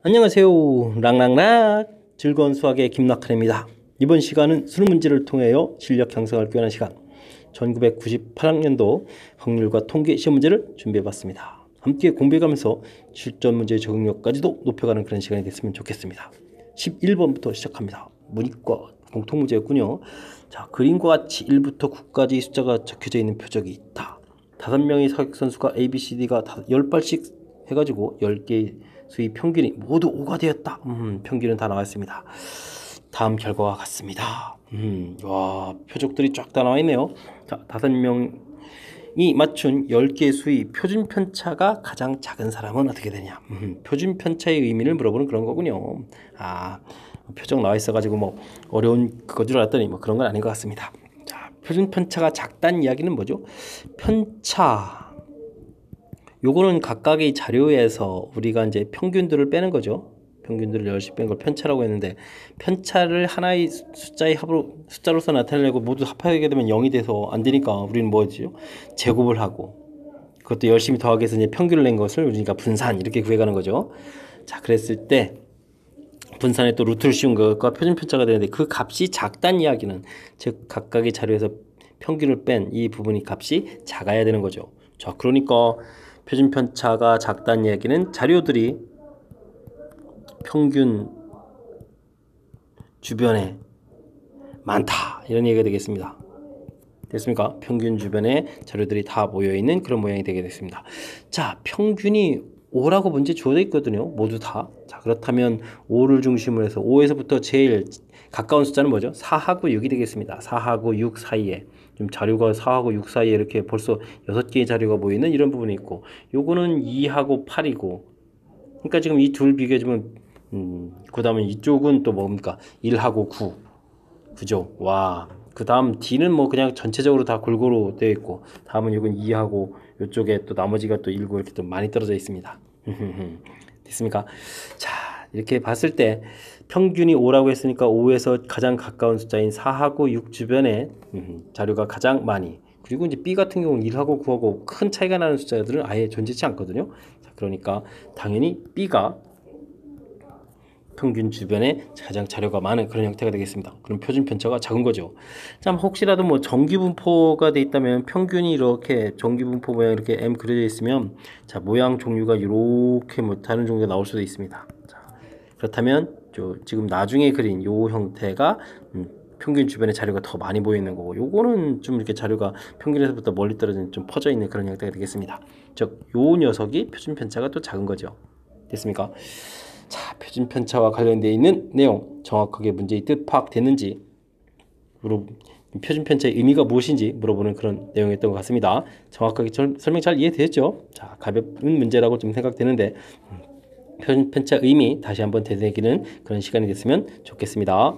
안녕하세요. 락락락 즐거운 수학의 김낙한입니다. 이번 시간은 수능 문제를 통하여 실력 향상을 꾀하는 시간 1998학년도 확률과 통계 시험 문제를 준비해봤습니다. 함께 공부해가면서 실전 문제의 적응력까지도 높여가는 그런 시간이 됐으면 좋겠습니다. 11번부터 시작합니다. 문이과 공통문제였군요. 자, 그림과 같이 1부터 9까지 숫자가 적혀져 있는 표적이 있다. 5명의 사격선수가 ABCD가 10발씩 해가지고 10개의 수의 평균이 모두 5가 되었다. 평균은 다 나왔습니다. 다음 결과와 같습니다. 와, 표적들이 쫙 다 나와 있네요. 자, 5명이 맞춘 10개의 수의 표준 편차가 가장 작은 사람은 어떻게 되냐? 표준 편차의 의미를 물어보는 그런 거군요. 아, 표적 나와 있어가지고 뭐 어려운 그거 줄 알았더니 뭐 그런 건 아닌 것 같습니다. 자, 표준 편차가 작다는 이야기는 뭐죠? 편차. 요거는 각각의 자료에서 우리가 이제 평균들을 빼는 거죠. 평균들을 열심히 뺀 걸 편차라고 했는데, 편차를 하나의 숫자의 합으로, 숫자로서 나타내려고 모두 합하게 되면 0이 돼서 안 되니까 우리는 뭐죠? 제곱을 하고, 그것도 열심히 더하기 위해서 이제 평균을 낸 것을 우리가 분산 이렇게 구해가는 거죠. 자, 그랬을 때 분산에 또 루트를 씌운 것과 표준 편차가 되는데, 그 값이 작다는 이야기는 즉 각각의 자료에서 평균을 뺀 이 부분이 값이 작아야 되는 거죠. 자, 그러니까 표준 편차가 작다는 얘기는 자료들이 평균 주변에 많다 이런 얘기가 되겠습니다. 됐습니까? 평균 주변에 자료들이 다 모여있는 그런 모양이 되게 됐습니다. 자, 평균이 5라고 문제 주어져 있거든요. 모두 다. 자, 그렇다면 5를 중심으로 해서 5에서부터 제일 가까운 숫자는 뭐죠? 4하고 6이 되겠습니다. 4하고 6 사이에 좀 자료가 4하고 6 사이에 이렇게 벌써 6개의 자료가 모이는 이런 부분이 있고, 요거는 2하고 8이고, 그러니까 지금 이 둘 비교해주면 그 다음에 이쪽은 또 뭡니까? 1하고 9. 그죠? 와. 그 다음 D는 뭐 그냥 전체적으로 다 골고루 되어 있고, 다음은 이건 2하고 이쪽에 또 나머지가 또 1고 이렇게 또 많이 떨어져 있습니다. 됐습니까? 자, 이렇게 봤을 때 평균이 5라고 했으니까 5에서 가장 가까운 숫자인 4하고 6 주변에 자료가 가장 많이, 그리고 이제 B 같은 경우는 1하고 9하고 큰 차이가 나는 숫자들은 아예 존재치 않거든요. 자, 그러니까 당연히 B가 평균 주변에 가장 자료가 많은 그런 형태가 되겠습니다. 그럼 표준 편차가 작은 거죠. 자, 혹시라도 뭐 정기분포가 돼 있다면 평균이 이렇게 정기분포 모양 이렇게 M 그려져 있으면, 자, 모양 종류가 이렇게 뭐 다른 종류가 나올 수도 있습니다. 자, 그렇다면 지금 나중에 그린 요 형태가 평균 주변에 자료가 더 많이 보이는 거고, 요거는 좀 이렇게 자료가 평균에서부터 멀리 떨어진 좀 퍼져 있는 그런 형태가 되겠습니다. 즉, 요 녀석이 표준 편차가 또 작은 거죠. 됐습니까? 자, 표준 편차와 관련되어 있는 내용, 정확하게 문제의 뜻 파악됐는지, 표준 편차의 의미가 무엇인지 물어보는 그런 내용이었던 것 같습니다. 정확하게 설명 잘 이해되었죠? 자, 가벼운 문제라고 좀 생각되는데, 표준 편차 의미 다시 한번 되새기는 그런 시간이 됐으면 좋겠습니다.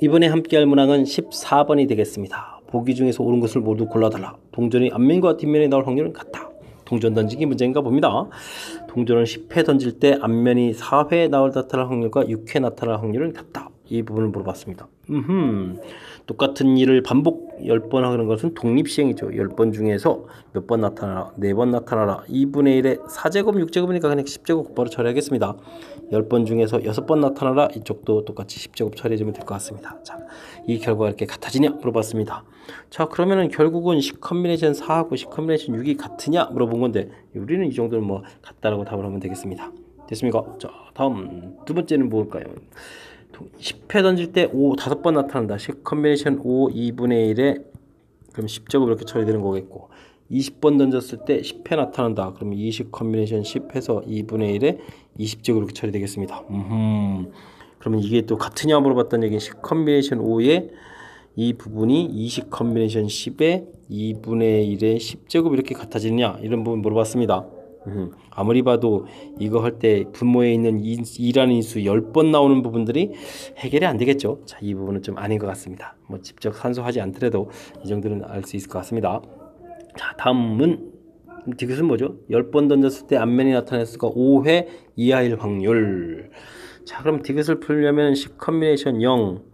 이번에 함께할 문항은 14번이 되겠습니다. 보기 중에서 옳은 것을 모두 골라달라. 동전이 앞면과 뒷면에 나올 확률은 같다. 동전 던지기 문제인가 봅니다. 동전을 10회 던질 때 앞면이 4회 나타날 확률과 6회 나타날 확률은 같다. 이 부분을 물어봤습니다. 똑같은 일을 반복 10번 하는 것은 독립시행이죠. 10번 중에서 몇 번 나타나라, 4번 나타나라. 2분의 1의 4제곱, 6제곱이니까 그냥 10제곱 바로 처리하겠습니다. 10번 중에서 6번 나타나라. 이쪽도 똑같이 10제곱 처리해주면 될 것 같습니다. 자, 이 결과가 이렇게 같아지냐 물어봤습니다. 자, 그러면은 결국은 10 컨비네이션 4하고 10 컨비네이션 6이 같으냐 물어본 건데, 우리는 이 정도는 뭐 같다라고 답을 하면 되겠습니다. 됐습니까? 자, 다음 두 번째는 뭘까요? 10회 던질 때 5, 5번 나타난다. 10 컨비네이션 5, 2분의 1에 그럼 10제곱 이렇게 처리되는 거겠고, 20번 던졌을 때 10회 나타난다. 그럼 20 컨비네이션 10 해서 2분의 1에 20제곱 이렇게 처리되겠습니다. 그러면 이게 또 같으냐 물어봤던 얘기는 10 컨비네이션 5에 이 부분이 20 컨비네이션 10에 2분의 1에 10제곱 이렇게 같아지느냐 이런 부분 물어봤습니다. 아무리 봐도 이거 할 때 분모에 있는 2라는 인수 10번 나오는 부분들이 해결이 안 되겠죠. 자, 이 부분은 좀 아닌 것 같습니다. 뭐 직접 산수하지 않더라도 이 정도는 알 수 있을 것 같습니다. 자, 다음은 디귿은 뭐죠? 10번 던졌을 때 앞면이 나타날 수가 5회 이하일 확률. 자, 그럼 디귿을 풀려면 10 컨비네이션 0,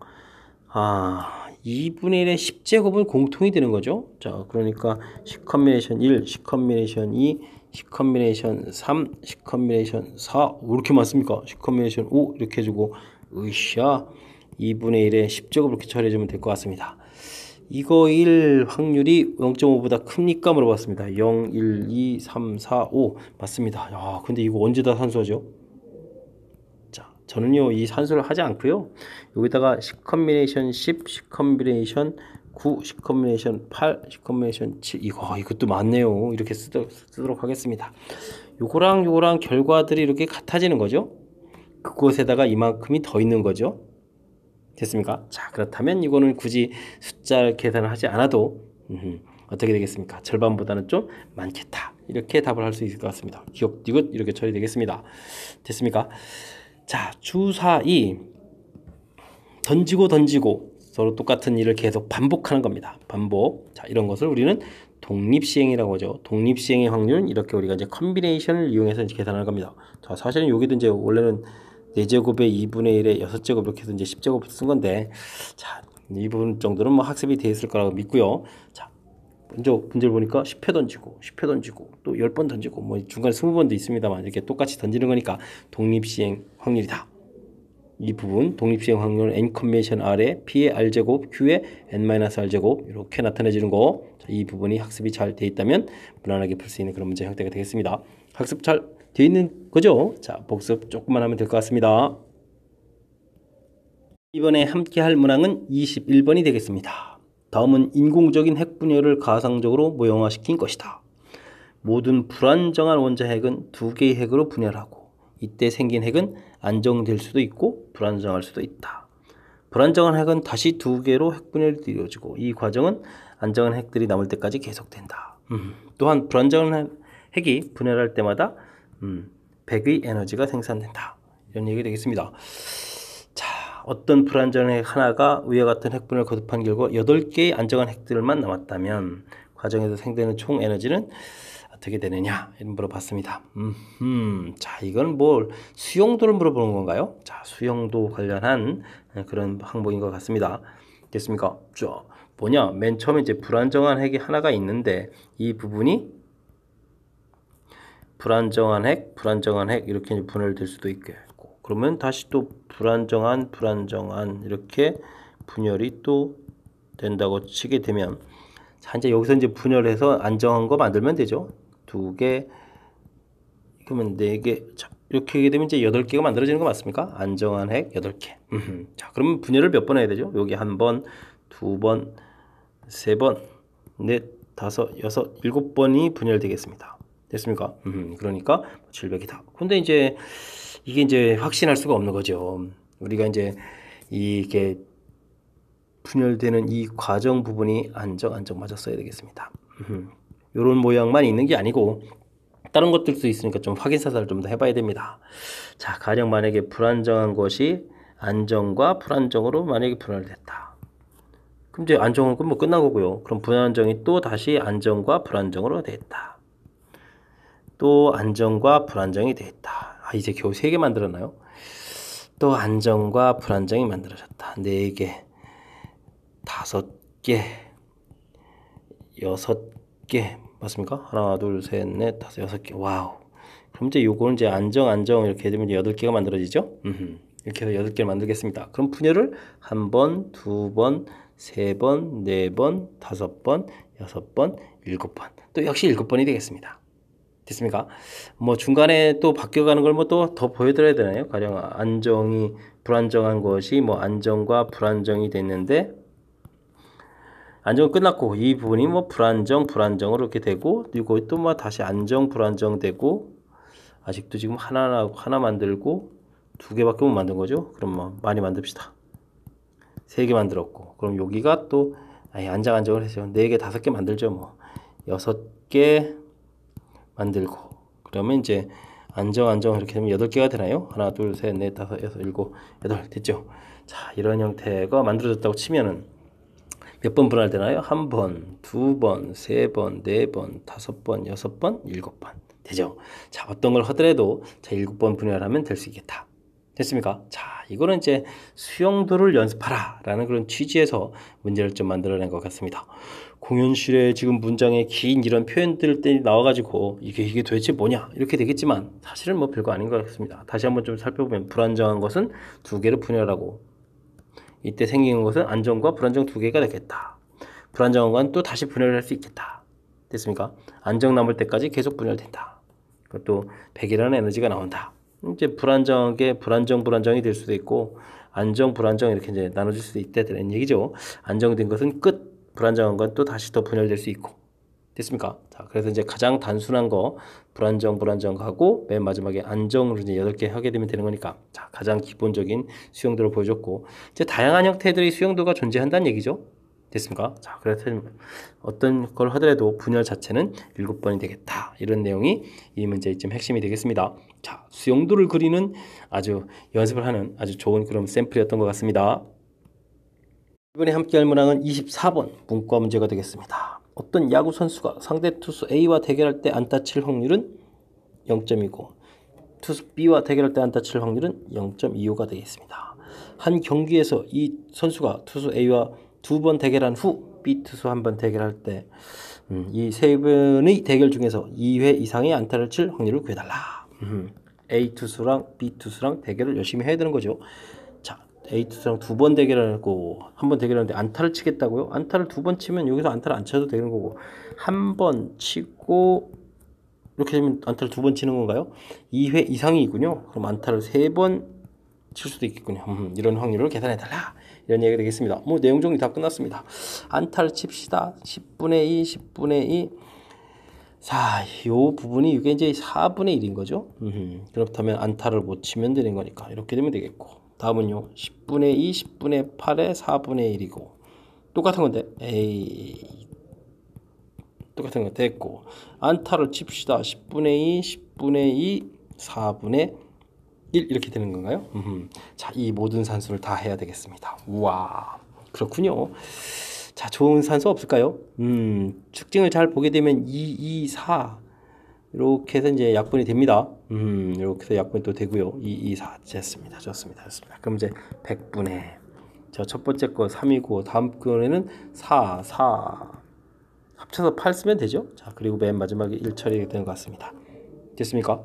2분의 1의 10제곱은 공통이 되는 거죠. 자, 그러니까 10 컨비네이션 1, 10 컨비네이션 2, C 컨비네이션 3, C 컨비네이션 4 왜 이렇게 많습니까? C 컨비네이션 5 이렇게 해주고 으쌰 2분의 1에 10제곱 이렇게 처리해주면 될 것 같습니다. 이거 1 확률이 0.5보다 큽니까? 물어봤습니다. 0, 1, 2, 3, 4, 5 맞습니다. 야, 근데 이거 언제 다 산수하죠? 자, 저는요 이 산수를 하지 않고요 여기다가 C 컨비네이션 10, C 컨비네이션 9, C 컨비네이션 8, C 컨비네이션 7 이것도 많네요. 이렇게 쓰도록 하겠습니다. 요거랑 결과들이 이렇게 같아지는 거죠. 그곳에다가 이만큼이 더 있는 거죠. 됐습니까? 자, 그렇다면 이거는 굳이 숫자 계산을 하지 않아도 어떻게 되겠습니까? 절반보다는 좀 많겠다. 이렇게 답을 할 수 있을 것 같습니다. 기억, 디귿 이렇게 처리되겠습니다. 됐습니까? 자, 주사위 던지고 서로 똑같은 일을 계속 반복하는 겁니다. 반복. 자, 이런 것을 우리는 독립시행이라고 하죠. 독립시행의 확률은 이렇게 우리가 이제 컨비네이션을 이용해서 이제 계산하는 겁니다. 자, 사실은 여기도 이제 원래는 4제곱에 2분의 1에 6제곱 이렇게 해서 이제 10제곱 쓴 건데, 자, 이 부분 정도는 뭐 학습이 되어 있을 거라고 믿고요. 자, 먼저 문제를 보니까 10회 던지고, 10회 던지고, 또 10번 던지고, 뭐 중간에 20번도 있습니다만, 이렇게 똑같이 던지는 거니까 독립시행 확률이다. 이 부분 독립시행 확률은 n 컨벤션 r에 p의 r제곱 q의 n-r제곱 이렇게 나타내지는 거. 자, 이 부분이 학습이 잘 돼 있다면 무난하게 풀 수 있는 그런 문제 형태가 되겠습니다. 학습 잘 돼 있는 거죠? 자, 복습 조금만 하면 될 것 같습니다. 이번에 함께 할 문항은 21번이 되겠습니다. 다음은 인공적인 핵 분열을 가상적으로 모형화시킨 것이다. 모든 불안정한 원자 핵은 두 개의 핵으로 분열하고 이때 생긴 핵은 안정될 수도 있고 불안정할 수도 있다. 불안정한 핵은 다시 두 개로 핵 분열이 이루어지고 이 과정은 안정한 핵들이 남을 때까지 계속된다. 또한 불안정한 핵이 분열할 때마다 100의 에너지가 생산된다. 이런 얘기가 되겠습니다. 자, 어떤 불안정한 핵 하나가 위와 같은 핵 분열을 거듭한 결과 8개의 안정한 핵들만 남았다면 과정에서 생기는 총 에너지는 어떻게 되느냐 물어봤습니다. 자, 이건 뭐 수용도를 물어보는 건가요? 자, 수용도 관련한 그런 항목인 것 같습니다. 됐습니까? 자, 뭐냐? 맨 처음에 이제 불안정한 핵이 하나가 있는데 이 부분이 불안정한 핵 이렇게 분열될 수도 있겠고 그러면 다시 또 불안정한 이렇게 분열이 또 된다고 치게 되면 자, 이제 여기서 이제 분열해서 안정한 거 만들면 되죠. 2개, 그러면 4개, 자, 이렇게 하게 되면 이제 8개가 만들어지는 거 맞습니까? 안정한 핵 8개. 자, 그러면 분열을 몇 번 해야 되죠? 여기 1번, 2번, 3번, 4, 5, 6, 7번이 분열되겠습니다. 됐습니까? 그러니까 700이다. 근데 이제 이게 이제 확신할 수가 없는 거죠. 우리가 이제 이게 분열되는 이 과정 부분이 안정 맞아 써야 되겠습니다. 이런 모양만 있는 게 아니고 다른 것들도 있으니까 좀 확인 사살을 좀 더 해봐야 됩니다. 자, 가령 만약에 불안정한 것이 안정과 불안정으로 만약에 분할됐다. 그럼 이제 안정은 뭐 끝난 거고요. 그럼 불안정이 또 다시 안정과 불안정으로 됐다. 또 안정과 불안정이 됐다. 아, 이제 겨우 3개 만들었나요? 또 안정과 불안정이 만들어졌다. 4개, 5개, 6개 맞습니까? 하나, 둘, 셋, 넷, 다섯, 6개. 와우. 그럼 이제 요거는 이제 안정 이렇게 되면 이제 8개가 만들어지죠? 이렇게 해서 8개를 만들겠습니다. 그럼 분열을 1번, 2번, 3번, 4번, 5번, 6번, 7번. 또 역시 7번이 되겠습니다. 됐습니까? 뭐 중간에 또 바뀌어가는 걸 뭐 또 더 보여드려야 되나요? 가령 안정이 불안정한 것이 뭐 안정과 불안정이 됐는데 안정은 끝났고 이 부분이 뭐 불안정으로 이렇게 되고 그리고 또 뭐 다시 안정 불안정 되고 아직도 지금 하나 만들고 2개밖에 못 만든 거죠. 그럼 뭐 많이 만듭시다. 3개 만들었고 그럼 여기가 또 안정을 해서 4개 5개 만들죠. 뭐 6개 만들고 그러면 이제 안정 이렇게 되면 8개가 되나요? 하나 둘 셋 넷 다섯 여섯 일곱 여덟 됐죠. 자, 이런 형태가 만들어졌다고 치면은 몇 번 분할되나요? 1번, 2번, 3번, 4번, 5번, 6번, 7번 되죠. 자, 어떤 걸 하더라도 자 7번 분할하면 될 수 있겠다. 됐습니까? 자, 이거는 이제 수용도를 연습하라 라는 그런 취지에서 문제를 좀 만들어낸 것 같습니다. 공연실에 지금 문장에 긴 이런 표현들이 나와가지고 이게 도대체 뭐냐 이렇게 되겠지만 사실은 뭐 별거 아닌 것 같습니다. 다시 한번 좀 살펴보면 불안정한 것은 두 개로 분열하고 이때 생긴 것은 안정과 불안정 두 개가 되겠다. 불안정한 건 또 다시 분열할 수 있겠다. 됐습니까? 안정 남을 때까지 계속 분열된다. 그것도 100이라는 에너지가 나온다. 이제 불안정하게 불안정이 될 수도 있고 안정, 불안정 이렇게 이제 나눠질 수도 있다는 얘기죠. 안정된 것은 끝, 불안정한 건 또 다시 더 분열될 수 있고. 됐습니까? 자, 그래서 이제 가장 단순한 거 불안정 하고 맨 마지막에 안정으로 이제 8개 하게 되면 되는 거니까 자, 가장 기본적인 수용도를 보여줬고 이제 다양한 형태들의 수용도가 존재한다는 얘기죠. 됐습니까? 자, 그래서 어떤 걸 하더라도 분열 자체는 7번이 되겠다. 이런 내용이 이 문제의 좀 핵심이 되겠습니다. 자, 수용도를 그리는 아주 연습을 하는 아주 좋은 그런 샘플이었던 것 같습니다. 이번에 함께 할 문항은 24번 문과 문제가 되겠습니다. 어떤 야구 선수가 상대 투수 A와 대결할 때 안타 칠 확률은 0.2고 투수 B와 대결할 때 안타 칠 확률은 0.25가 되겠습니다. 한 경기에서 이 선수가 투수 A와 2번 대결한 후 B 투수 1번 대결할 때 이 세 번의 대결 중에서 2회 이상의 안타를 칠 확률을 구해달라. A 투수랑 B 투수랑 대결을 열심히 해야 되는 거죠. 자, A 투수랑 2번 대결하고 1번 대결하는데 안타를 치겠다고요? 안타를 2번 치면 여기서 안타를 안 쳐도 되는 거고 1번 치고 이렇게 되면 안타를 2번 치는 건가요? 2회 이상이군요. 그럼 안타를 3번 칠 수도 있겠군요. 이런 확률을 계산해달라. 이런 얘기가 되겠습니다. 뭐 내용 정리 다 끝났습니다. 안타를 칩시다. 10분의 2, 10분의 2. 자, 요 부분이 이게 이제 4분의 1인 거죠. 그렇다면 안타를 못 치면 되는 거니까 이렇게 되면 되겠고. 다음은요. 10분의 2, 10분의 8에 4분의 1이고. 똑같은 건데. 똑같은 거 됐고. 안타를 칩시다. 10분의 2, 10분의 2, 4분의 1 이렇게 되는 건가요? 자, 이 모든 산수를 다 해야 되겠습니다. 우와, 그렇군요. 자, 좋은 산수 없을까요? 특징을 잘 보게 되면 2, 2, 4 이렇게 해서 이제 약분이 됩니다. 이렇게 해서 약분이 또 되고요. 2, 2, 4 됐습니다. 좋습니다. 그럼 이제 100분의 저 첫 번째 거 3이고 다음 거에는 4, 4 합쳐서 8 쓰면 되죠. 자, 그리고 맨 마지막에 1 처리가 되는 것 같습니다. 됐습니까?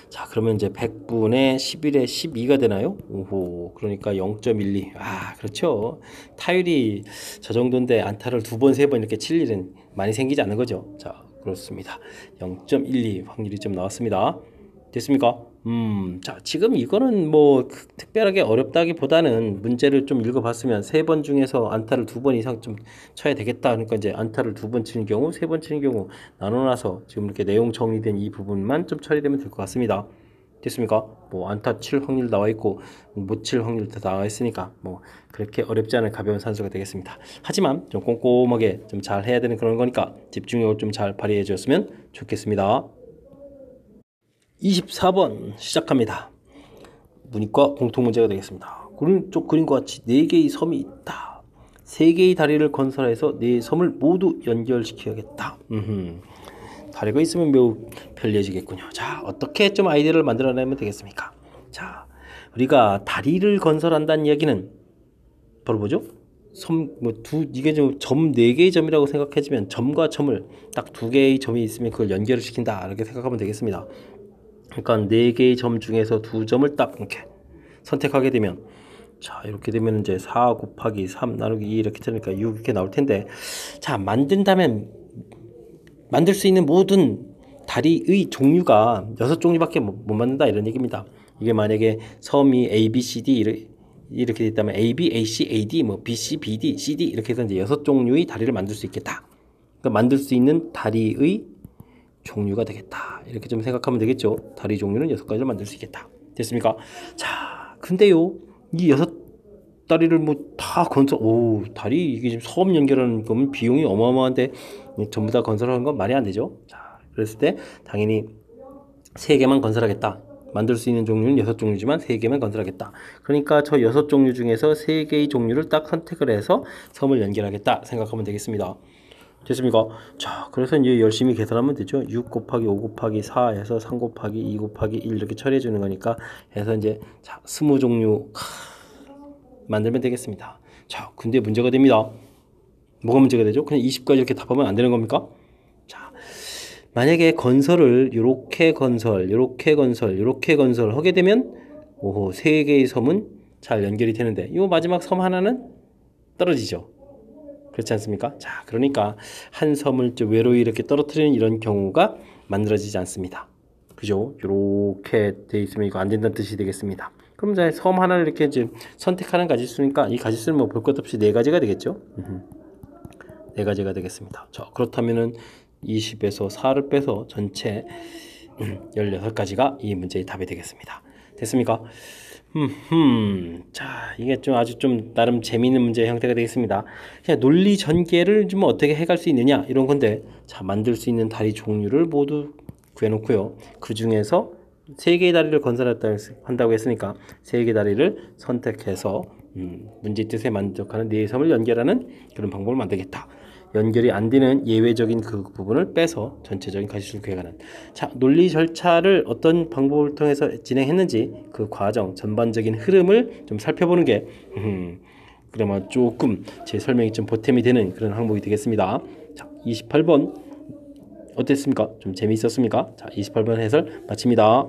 자, 그러면 이제 100분의 11에 12가 되나요? 오호, 그러니까 0.12. 아, 그렇죠. 타율이 저 정도인데 안타를 2번, 3번 이렇게 칠 일은 많이 생기지 않는 거죠. 자, 그렇습니다. 0.12 확률이 좀 나왔습니다. 됐습니까? 자, 지금 이거는 뭐 특별하게 어렵다기보다는 문제를 좀 읽어봤으면 3번 중에서 안타를 2번 이상 좀 쳐야 되겠다. 그러니까 이제 안타를 2번 치는 경우, 3번 치는 경우 나눠놔서 지금 이렇게 내용 정리된 이 부분만 좀 처리되면 될 것 같습니다. 됐습니까? 뭐 안타 칠 확률 나와 있고 못 칠 확률도 나와 있으니까 뭐 그렇게 어렵지 않은 가벼운 산수가 되겠습니다. 하지만 좀 꼼꼼하게 좀 잘 해야 되는 그런 거니까 집중력을 좀 잘 발휘해 주셨으면 좋겠습니다. 24번 시작합니다. 문이과 공통문제가 되겠습니다. 오른쪽 그림과 같이 4개의 섬이 있다. 3개의 다리를 건설해서 4섬을 모두 연결시켜야겠다. 다리가 있으면 매우 편리해지겠군요. 자, 어떻게 좀 아이디어를 만들어내면 되겠습니까? 자, 우리가 다리를 건설한다는 이야기는 바로 뭐죠? 이게 좀 점 4개의 점이라고 생각해지면 점과 점을 딱 2개의 점이 있으면 그걸 연결을 시킨다. 이렇게 생각하면 되겠습니다. 그러니까 4개의 점 중에서 2점을 딱 이렇게 선택하게 되면 자, 이렇게 되면 이제 4 곱하기 3 나누기 2 이렇게 되니까 6 이렇게 나올 텐데 자, 만든다면 만들 수 있는 모든 다리의 종류가 6종류밖에 못 만든다 이런 얘기입니다. 이게 만약에 섬이 A, B, C, D 이렇게 됐다면 A, B, A, C, A, D, 뭐 B, C, B, D, C, D 이렇게 해서 이제 6종류의 다리를 만들 수 있겠다. 그러니까 만들 수 있는 다리의 종류가 되겠다. 이렇게 좀 생각하면 되겠죠. 다리 종류는 6가지를 만들 수 있겠다. 됐습니까? 자, 근데요, 이 6다리를 뭐 다 건설, 다리 이게 지금 섬 연결하는 거면 비용이 어마어마한데 전부 다 건설하는 건 말이 안 되죠. 자, 그랬을 때 당연히 3개만 건설하겠다. 만들 수 있는 종류는 6종류지만 3개만 건설하겠다. 그러니까 저 6종류 중에서 3개의 종류를 딱 선택을 해서 섬을 연결하겠다 생각하면 되겠습니다. 됐습니까? 자, 그래서 이제 열심히 계산하면 되죠. 6 곱하기 5 곱하기 4 해서 3 곱하기 2 곱하기 1 이렇게 처리해 주는 거니까 해서 이제 자, 20종류 만들면 되겠습니다. 자, 근데 문제가 됩니다. 뭐가 문제가 되죠? 그냥 20까지 이렇게 답하면 안 되는 겁니까? 자, 만약에 건설을 요렇게 건설, 요렇게 건설, 요렇게 건설 하게 되면 오호, 세 개의 섬은 잘 연결이 되는데 이 마지막 섬 하나는 떨어지죠. 그렇지 않습니까? 자, 그러니까 한 섬을 좀 외로이 이렇게 떨어뜨리는 이런 경우가 만들어지지 않습니다. 그죠? 이렇게 돼 있으면 이거 안 된다는 뜻이 되겠습니다. 그럼 이제 섬 하나를 이렇게 이제 선택하는 가지수니까 이 가지수는 뭐 볼 것 없이 네 가지가 되겠죠? 네 가지가 되겠습니다. 자, 그렇다면은 20에서 4를 빼서 전체 16가지가 이 문제의 답이 되겠습니다. 됐습니까? 자, 이게 좀 아주 좀 나름 재미있는 문제의 형태가 되겠습니다. 그냥 논리 전개를 좀 어떻게 해갈 수 있느냐 이런 건데, 자, 만들 수 있는 다리 종류를 모두 구해놓고요. 그 중에서 세 개의 다리를 건설한다고 했으니까 세 개의 다리를 선택해서 문제의 뜻에 만족하는 네 섬을 연결하는 그런 방법을 만들겠다. 연결이 안 되는 예외적인 그 부분을 빼서 전체적인 가지수를 구해가는. 자, 논리 절차를 어떤 방법을 통해서 진행했는지 그 과정 전반적인 흐름을 좀 살펴보는 게 그러면 조금 제 설명이 좀 보탬이 되는 그런 항목이 되겠습니다. 자, 28번 어땠습니까? 좀 재미있었습니까? 자, 28번 해설 마칩니다.